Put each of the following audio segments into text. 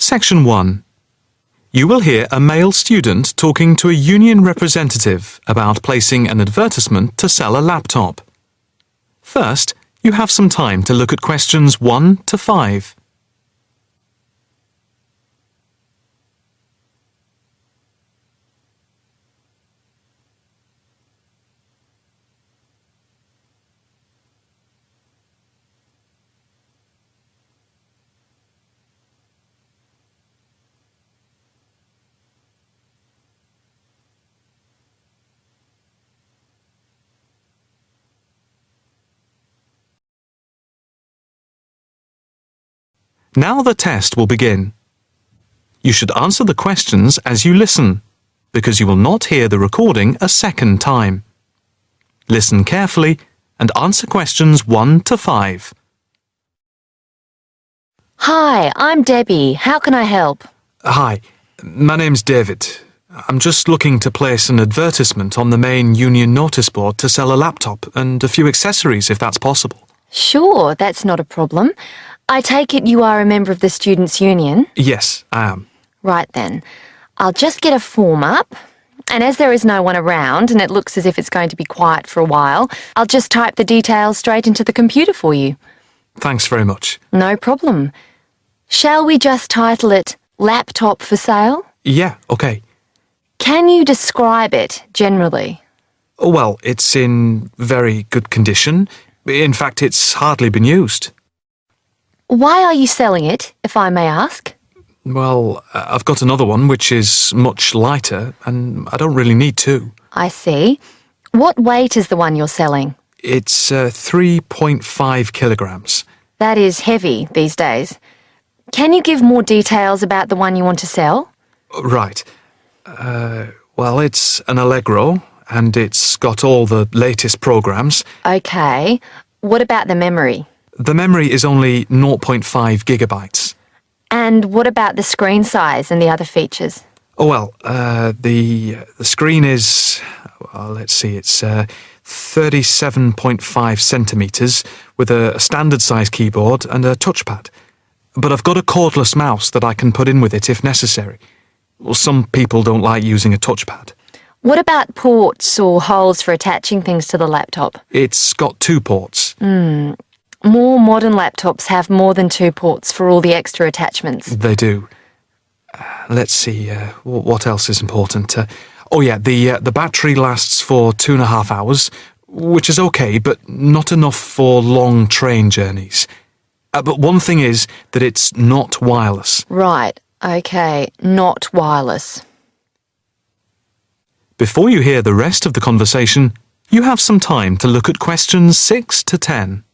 Section 1. You will hear a male student talking to a union representative about placing an advertisement to sell a laptop. First, you have some time to look at questions 1 to 5. Now the test will begin. You should answer the questions as you listen, because you will not hear the recording a second time. Listen carefully and answer questions 1 to 5. Hi, I'm Debbie. How can I help? Hi, my name's David. I'm just looking to place an advertisement on the main union notice board to sell a laptop and a few accessories if that's possible. Sure, that's not a problem. I take it you are a member of the Students' Union? Yes, I am. Right then. I'll just get a form up, and as there is no one around and it looks as if it's going to be quiet for a while, I'll just type the details straight into the computer for you. Thanks very much. No problem. Shall we just title it Laptop for Sale? Yeah, okay. Can you describe it generally? Well, it's in very good condition. In fact, it's hardly been used. Why are you selling it, if I may ask? Well, I've got another one which is much lighter, and I don't really need two. I see. What weight is the one you're selling? It's 3.5 kilograms. That is heavy these days. Can you give more details about the one you want to sell? Right. Well, it's an Allegro, and it's got all the latest programs. Okay. What about the memory? The memory is only 0.5 gigabytes. And what about the screen size and the other features? Oh, well, the screen is, well, let's see, it's 37.5 centimetres with a standard size keyboard and a touchpad. But I've got a cordless mouse that I can put in with it if necessary. Well, some people don't like using a touchpad. What about ports or holes for attaching things to the laptop? It's got 2 ports. More modern laptops have more than 2 ports for all the extra attachments. They do. Let's see, what else is important? The battery lasts for 2.5 hours, which is okay, but not enough for long train journeys. But one thing is that it's not wireless. Right, okay, not wireless. Before you hear the rest of the conversation, you have some time to look at questions 6 to 10.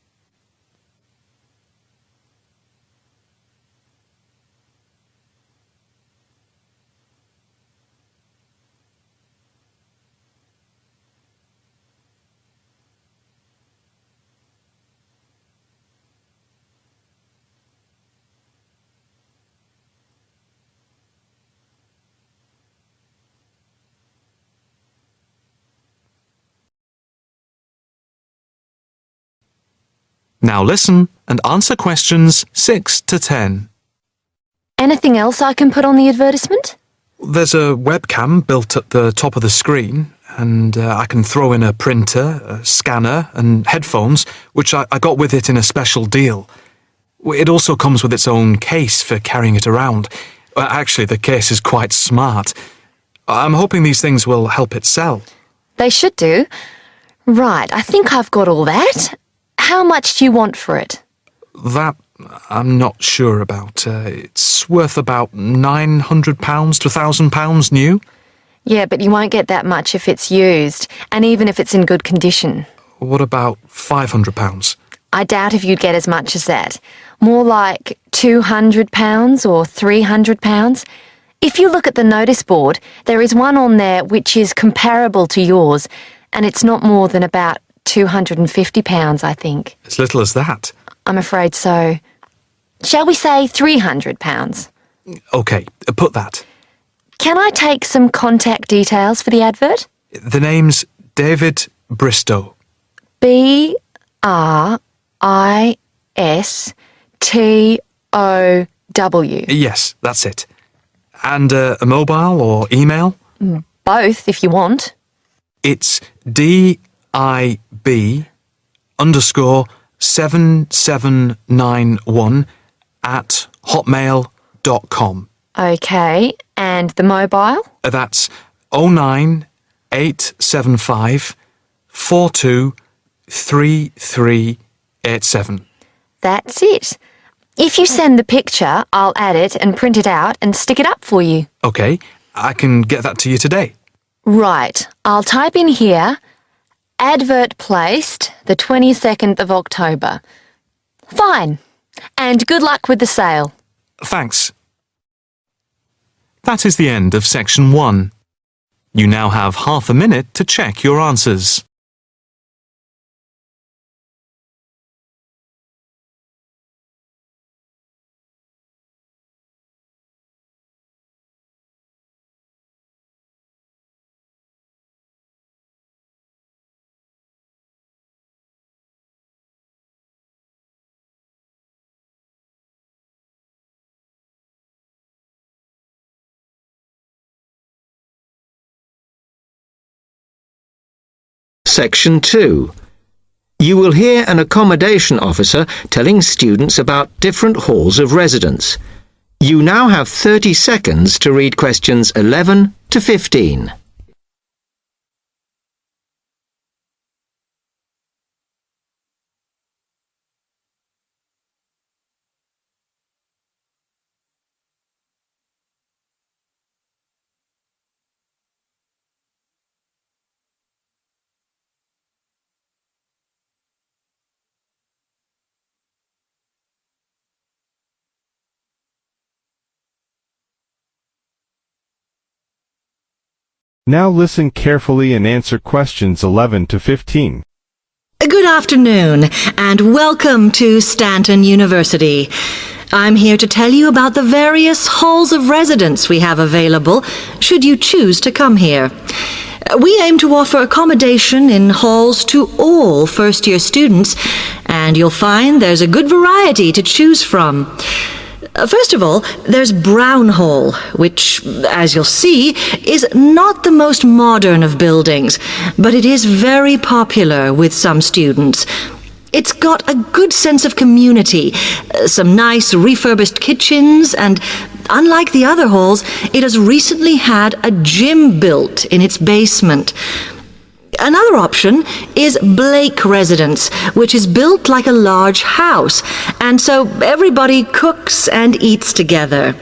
Now listen and answer questions 6 to 10. Anything else I can put on the advertisement? There's a webcam built at the top of the screen, and I can throw in a printer, a scanner, and headphones, which I got with it in a special deal. It also comes with its own case for carrying it around. Actually, the case is quite smart. I'm hoping these things will help it sell. They should do. Right, I think I've got all that. How much do you want for it? That I'm not sure about. It's worth about £900 to £1,000 new. Yeah, but you won't get that much if it's used, and even if it's in good condition. What about £500? I doubt if you'd get as much as that. More like £200 or £300. If you look at the notice board, there is one on there which is comparable to yours, and it's not more than about £250, I think. As little as that? I'm afraid so. Shall we say £300? OK, put that. Can I take some contact details for the advert? The name's David Bristow. Bristow. Yes, that's it. And a mobile or email? Both, if you want. It's DIB7791@hotmail.com. Okay, and the mobile? That's 09875 423387. That's it. If you send the picture, I'll add it and print it out and stick it up for you. OK, I can get that to you today. Right, I'll type in here, advert placed the 22nd of October. Fine. And good luck with the sale. Thanks. That is the end of section 1. You now have half a minute to check your answers. Section 2. You will hear an accommodation officer telling students about different halls of residence. You now have 30 seconds to read questions 11 to 15. Now listen carefully and answer questions 11 to 15. Good afternoon, and welcome to Stanton University. I'm here to tell you about the various halls of residence we have available, should you choose to come here. We aim to offer accommodation in halls to all first-year students, and you'll find there's a good variety to choose from. First of all, there's Brown Hall, which, as you'll see, is not the most modern of buildings, but it is very popular with some students. It's got a good sense of community, some nice refurbished kitchens, and unlike the other halls, it has recently had a gym built in its basement. Another option is Blake Residence, which is built like a large house, and so everybody cooks and eats together.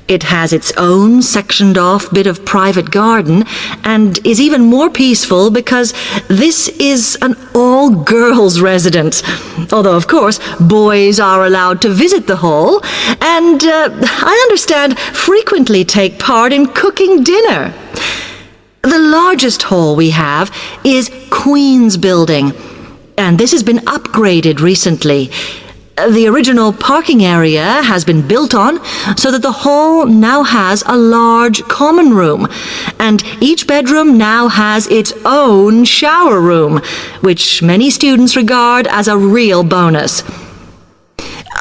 It has its own sectioned-off bit of private garden and is even more peaceful because this is an all-girls residence. Although, of course, boys are allowed to visit the hall and, I understand, frequently take part in cooking dinner. The largest hall we have is Queen's Building, and this has been upgraded recently. The original parking area has been built on so that the hall now has a large common room, and each bedroom now has its own shower room, which many students regard as a real bonus.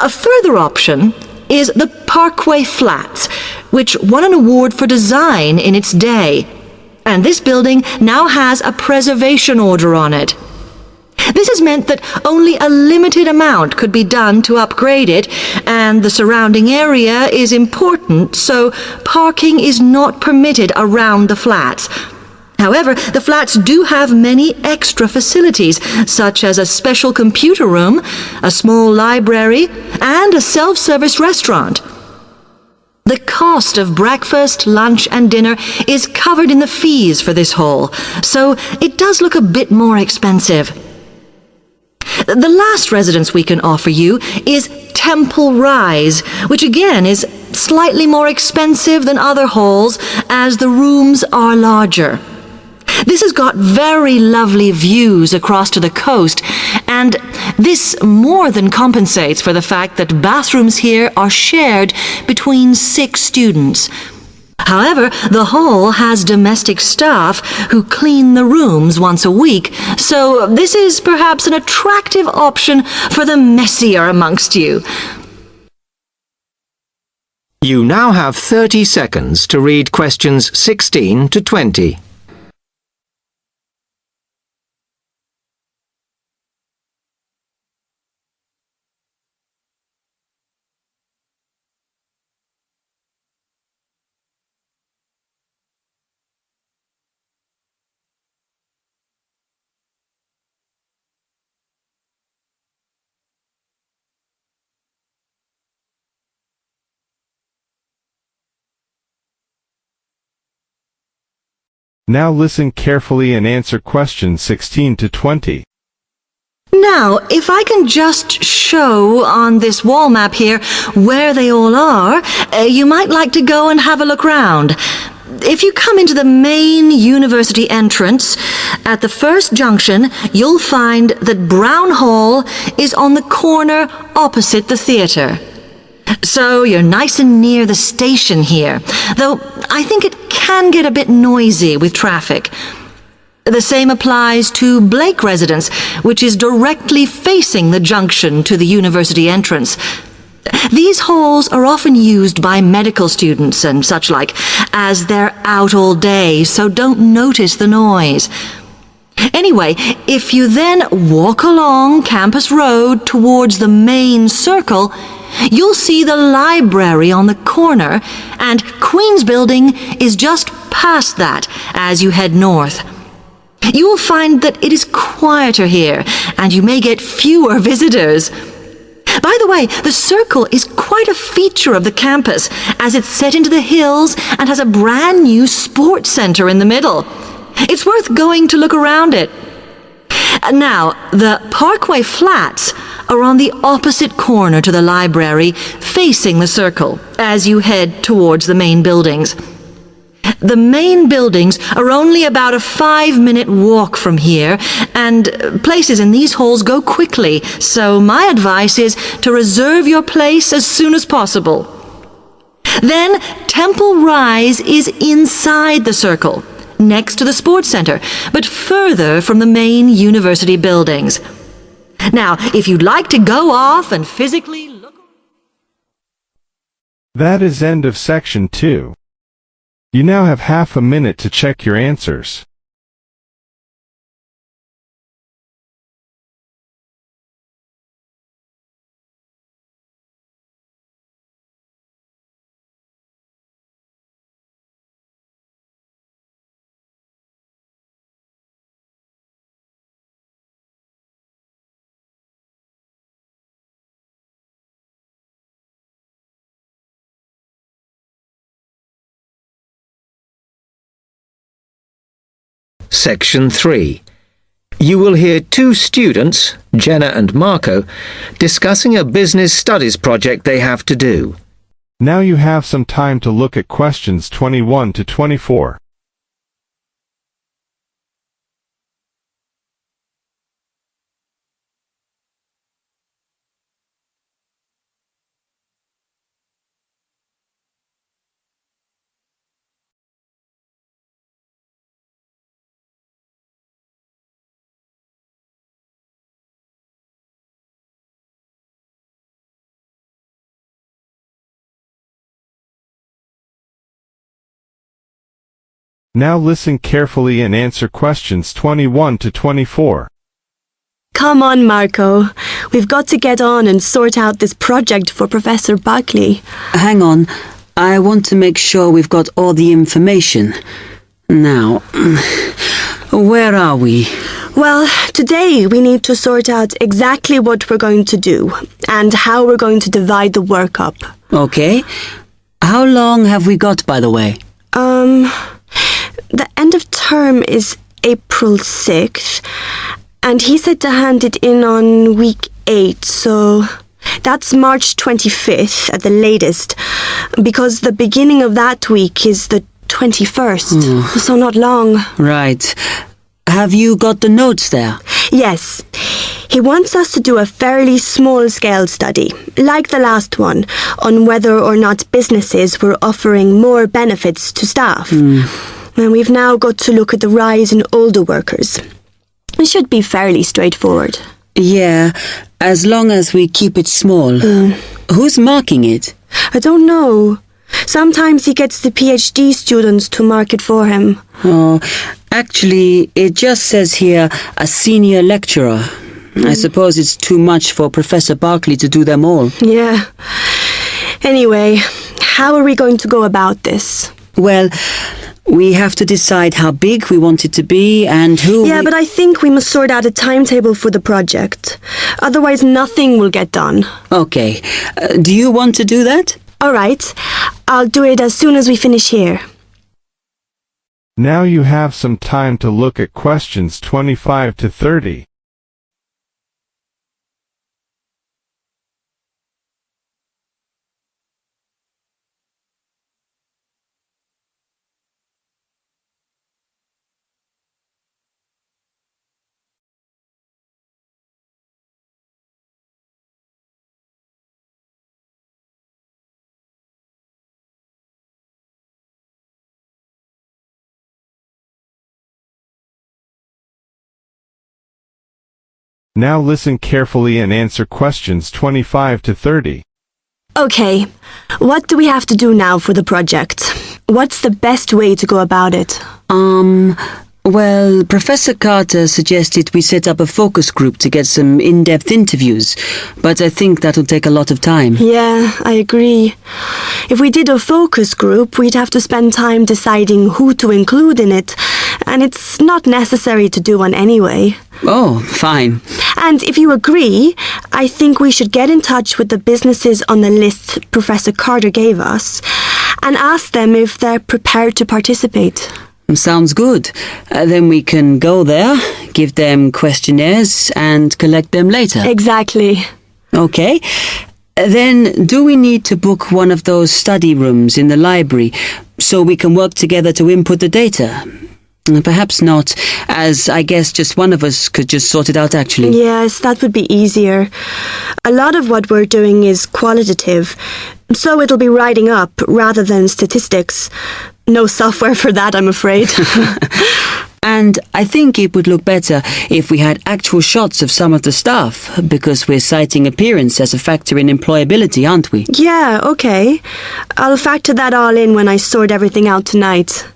A further option is the Parkway Flats, which won an award for design in its day. And this building now has a preservation order on it. This has meant that only a limited amount could be done to upgrade it, and the surrounding area is important, so parking is not permitted around the flats. However, the flats do have many extra facilities, such as a special computer room, a small library, and a self-service restaurant. The cost of breakfast, lunch, and dinner is covered in the fees for this hall, so it does look a bit more expensive. The last residence we can offer you is Temple Rise, which again is slightly more expensive than other halls as the rooms are larger. This has got very lovely views across to the coast, and this more than compensates for the fact that bathrooms here are shared between 6 students. However, the hall has domestic staff who clean the rooms once a week, so this is perhaps an attractive option for the messier amongst you. You now have 30 seconds to read questions 16 to 20. Now listen carefully and answer questions 16 to 20. Now, if I can just show on this wall map here where they all are, you might like to go and have a look round. If you come into the main university entrance, at the first junction, you'll find that Brown Hall is on the corner opposite the theatre. So you're nice and near the station here, though I think it can get a bit noisy with traffic. The same applies to Blake Residence, which is directly facing the junction to the university entrance. These halls are often used by medical students and such like, as they're out all day, so don't notice the noise. Anyway, if you then walk along Campus Road towards the main circle, you'll see the library on the corner, and Queen's Building is just past that as you head north. You will find that it is quieter here, and you may get fewer visitors. By the way, the circle is quite a feature of the campus, as it's set into the hills and has a brand new sports center in the middle. It's worth going to look around it. Now, the Parkway Flats are on the opposite corner to the library, facing the circle, as you head towards the main buildings. The main buildings are only about a 5-minute walk from here, and places in these halls go quickly, so my advice is to reserve your place as soon as possible. Then, Temple Rise is inside the circle, next to the sports center, but further from the main university buildings. Now, if you'd like to go off and physically look... That is end of section 2. You now have half a minute to check your answers. Section 3. You will hear two students, Jenna and Marco, discussing a business studies project they have to do. Now you have some time to look at questions 21 to 24. Now listen carefully and answer questions 21 to 24. Come on, Marco. We've got to get on and sort out this project for Professor Buckley. Hang on. I want to make sure we've got all the information. Now, where are we? Well, today we need to sort out exactly what we're going to do and how we're going to divide the work up. Okay. How long have we got, by the way? The end of term is April 6th, and he said to hand it in on week 8, so that's March 25th at the latest, because the beginning of that week is the 21st, so not long. Right. Have you got the notes there? Yes. He wants us to do a fairly small-scale study, like the last one, on whether or not businesses were offering more benefits to staff. And we've now got to look at the rise in older workers. It should be fairly straightforward. Yeah, as long as we keep it small. Who's marking it? I don't know. Sometimes he gets the PhD students to mark it for him. Oh, actually, it just says here a senior lecturer. I suppose it's too much for Professor Barkley to do them all. Yeah. Anyway, how are we going to go about this? Well, we have to decide how big we want it to be and who. Yeah, but I think we must sort out a timetable for the project. Otherwise, nothing will get done. Okay. Do you want to do that? All right. I'll do it as soon as we finish here. Now you have some time to look at questions 25 to 30. Now listen carefully and answer questions 25 to 30. Okay. What do we have to do now for the project? What's the best way to go about it? Well, Professor Carter suggested we set up a focus group to get some in-depth interviews, but I think that'll take a lot of time. Yeah, I agree. If we did a focus group, we'd have to spend time deciding who to include in it, and it's not necessary to do one anyway. Oh, fine. And if you agree, I think we should get in touch with the businesses on the list Professor Carter gave us and ask them if they're prepared to participate. Sounds good. Then we can go there, give them questionnaires, and collect them later. Exactly. Okay. Then, do we need to book one of those study rooms in the library so we can work together to input the data? Perhaps not, as I guess just one of us could just sort it out actually. Yes, that would be easier. A lot of what we're doing is qualitative, so it'll be writing up rather than statistics. No software for that, I'm afraid. And I think it would look better if we had actual shots of some of the staff, because we're citing appearance as a factor in employability, aren't we? Yeah, okay. I'll factor that all in when I sort everything out tonight.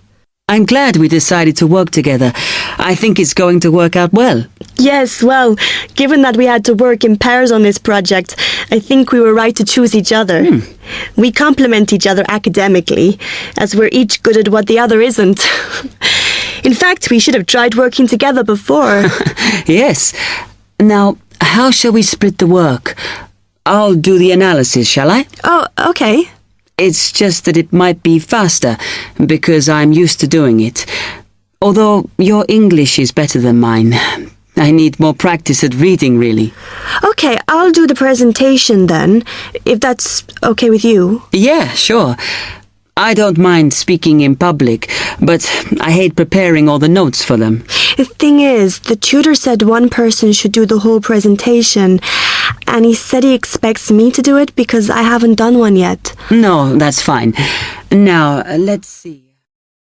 I'm glad we decided to work together. I think it's going to work out well. Yes, well, given that we had to work in pairs on this project, I think we were right to choose each other. We complement each other academically, as we're each good at what the other isn't. In fact, we should have tried working together before. Yes. Now, how shall we split the work? I'll do the analysis, shall I? Oh, okay. It's just that it might be faster, because I'm used to doing it. Although your English is better than mine. I need more practice at reading, really. Okay, I'll do the presentation then, if that's okay with you. Yeah, sure. I don't mind speaking in public, but I hate preparing all the notes for them. The thing is, the tutor said one person should do the whole presentation, and he said he expects me to do it because I haven't done one yet. No, that's fine. Now, let's see.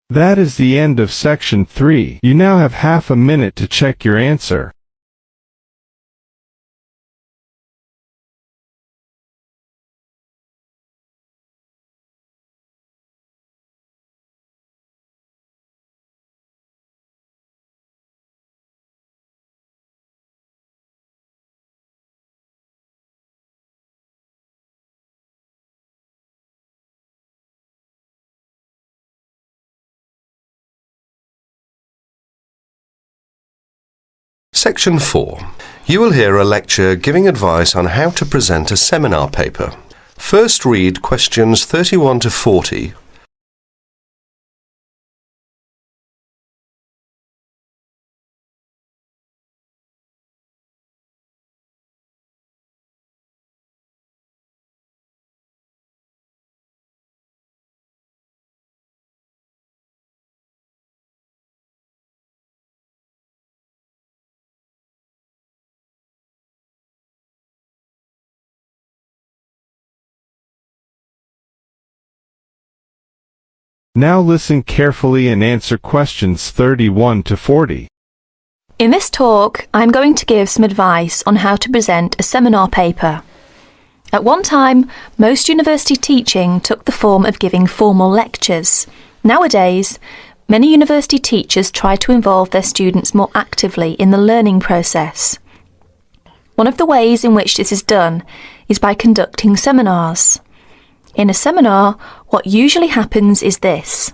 That is the end of section 3. You now have half a minute to check your answer. Section 4. You will hear a lecture giving advice on how to present a seminar paper. First read questions 31 to 40. Now listen carefully and answer questions 31 to 40. In this talk, I'm going to give some advice on how to present a seminar paper. At one time, most university teaching took the form of giving formal lectures. Nowadays, many university teachers try to involve their students more actively in the learning process. One of the ways in which this is done is by conducting seminars. In a seminar, what usually happens is this.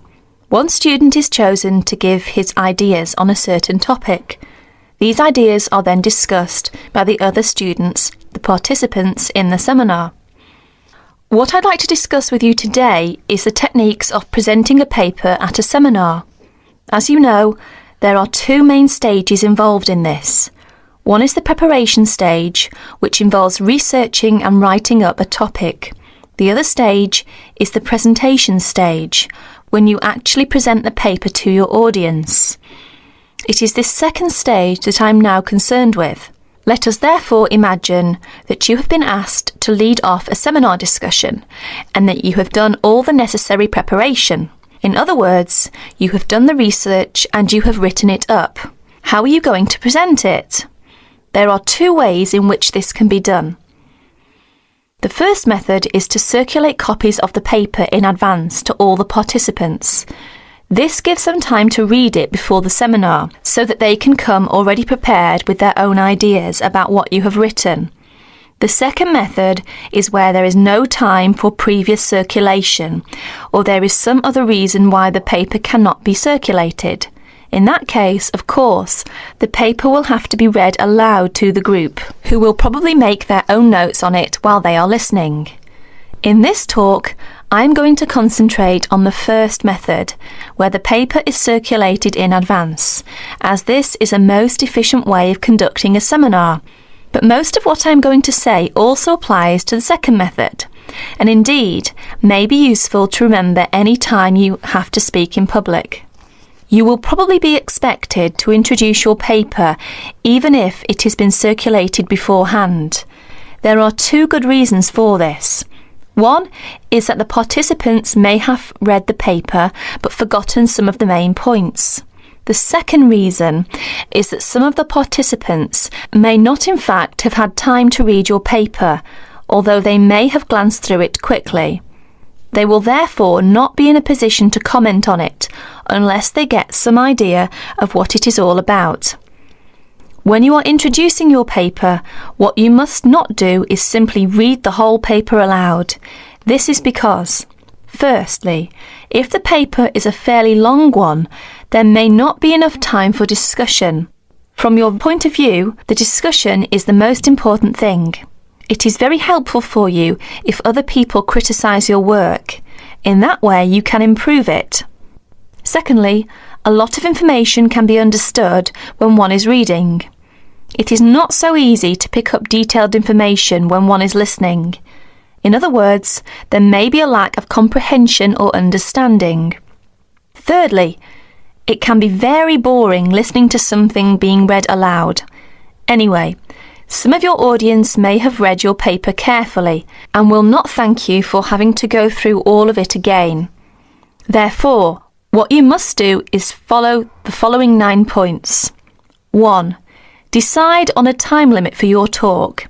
One student is chosen to give his ideas on a certain topic. These ideas are then discussed by the other students, the participants in the seminar. What I'd like to discuss with you today is the techniques of presenting a paper at a seminar. As you know, there are two main stages involved in this. One is the preparation stage, which involves researching and writing up a topic. The other stage is the presentation stage, when you actually present the paper to your audience. It is this second stage that I'm now concerned with. Let us therefore imagine that you have been asked to lead off a seminar discussion and that you have done all the necessary preparation. In other words, you have done the research and you have written it up. How are you going to present it? There are two ways in which this can be done. The first method is to circulate copies of the paper in advance to all the participants. This gives them time to read it before the seminar, so that they can come already prepared with their own ideas about what you have written. The second method is where there is no time for previous circulation, or there is some other reason why the paper cannot be circulated. In that case, of course, the paper will have to be read aloud to the group, who will probably make their own notes on it while they are listening. In this talk, I'm going to concentrate on the first method, where the paper is circulated in advance, as this is a most efficient way of conducting a seminar. But most of what I'm going to say also applies to the second method, and indeed may be useful to remember any time you have to speak in public. You will probably be expected to introduce your paper even if it has been circulated beforehand. There are two good reasons for this. One is that the participants may have read the paper but forgotten some of the main points. The second reason is that some of the participants may not in fact have had time to read your paper, although they may have glanced through it quickly. They will therefore not be in a position to comment on it unless they get some idea of what it is all about. When you are introducing your paper, what you must not do is simply read the whole paper aloud. This is because, firstly, if the paper is a fairly long one, there may not be enough time for discussion. From your point of view, the discussion is the most important thing. It is very helpful for you if other people criticise your work. In that way, you can improve it. Secondly, a lot of information can be understood when one is reading. It is not so easy to pick up detailed information when one is listening. In other words, there may be a lack of comprehension or understanding. Thirdly, it can be very boring listening to something being read aloud. Anyway, some of your audience may have read your paper carefully and will not thank you for having to go through all of it again. Therefore, what you must do is follow the following 9 points. 1. Decide on a time limit for your talk.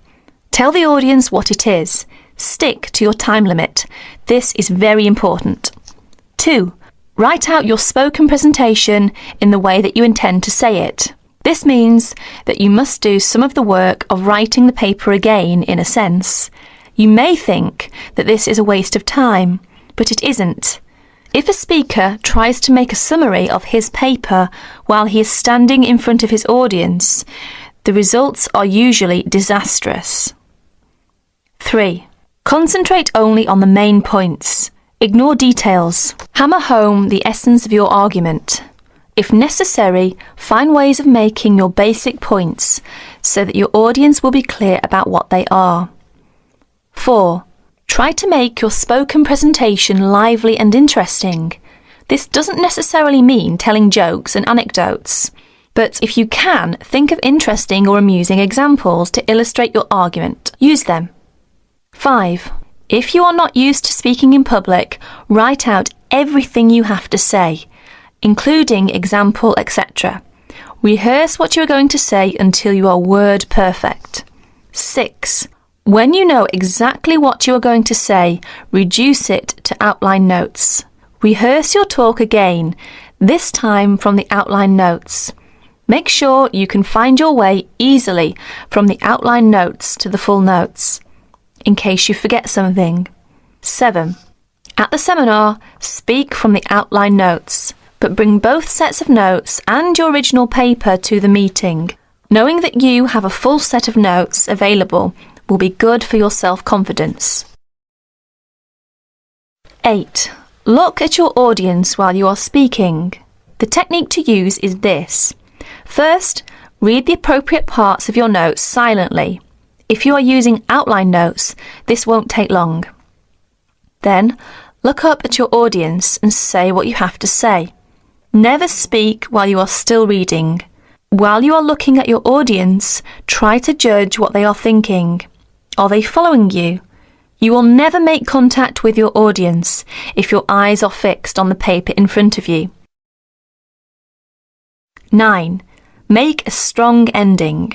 Tell the audience what it is. Stick to your time limit. This is very important. 2. Write out your spoken presentation in the way that you intend to say it. This means that you must do some of the work of writing the paper again, in a sense. You may think that this is a waste of time, but it isn't. If a speaker tries to make a summary of his paper while he is standing in front of his audience, the results are usually disastrous. 3. Concentrate only on the main points. Ignore details. Hammer home the essence of your argument. If necessary, find ways of making your basic points so that your audience will be clear about what they are. 4. Try to make your spoken presentation lively and interesting. This doesn't necessarily mean telling jokes and anecdotes, but if you can, think of interesting or amusing examples to illustrate your argument. Use them. 5. If you are not used to speaking in public, write out everything you have to say, including example, etc. Rehearse what you are going to say until you are word perfect. 6. When you know exactly what you are going to say, reduce it to outline notes. Rehearse your talk again, this time from the outline notes. Make sure you can find your way easily from the outline notes to the full notes, in case you forget something. 7. At the seminar, speak from the outline notes, but bring both sets of notes and your original paper to the meeting. Knowing that you have a full set of notes available will be good for your self-confidence. 8. Look at your audience while you are speaking. The technique to use is this. First, read the appropriate parts of your notes silently. If you are using outline notes, this won't take long. Then, look up at your audience and say what you have to say. Never speak while you are still reading. While you are looking at your audience, try to judge what they are thinking. Are they following you? You will never make contact with your audience if your eyes are fixed on the paper in front of you. 9. Make a strong ending.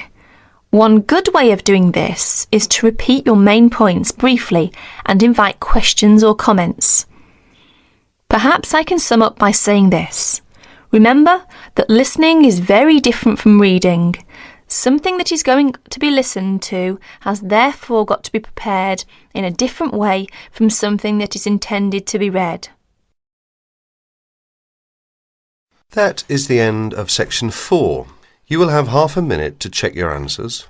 One good way of doing this is to repeat your main points briefly and invite questions or comments. Perhaps I can sum up by saying this. Remember that listening is very different from reading. Something that is going to be listened to has therefore got to be prepared in a different way from something that is intended to be read. That is the end of section 4. You will have half a minute to check your answers.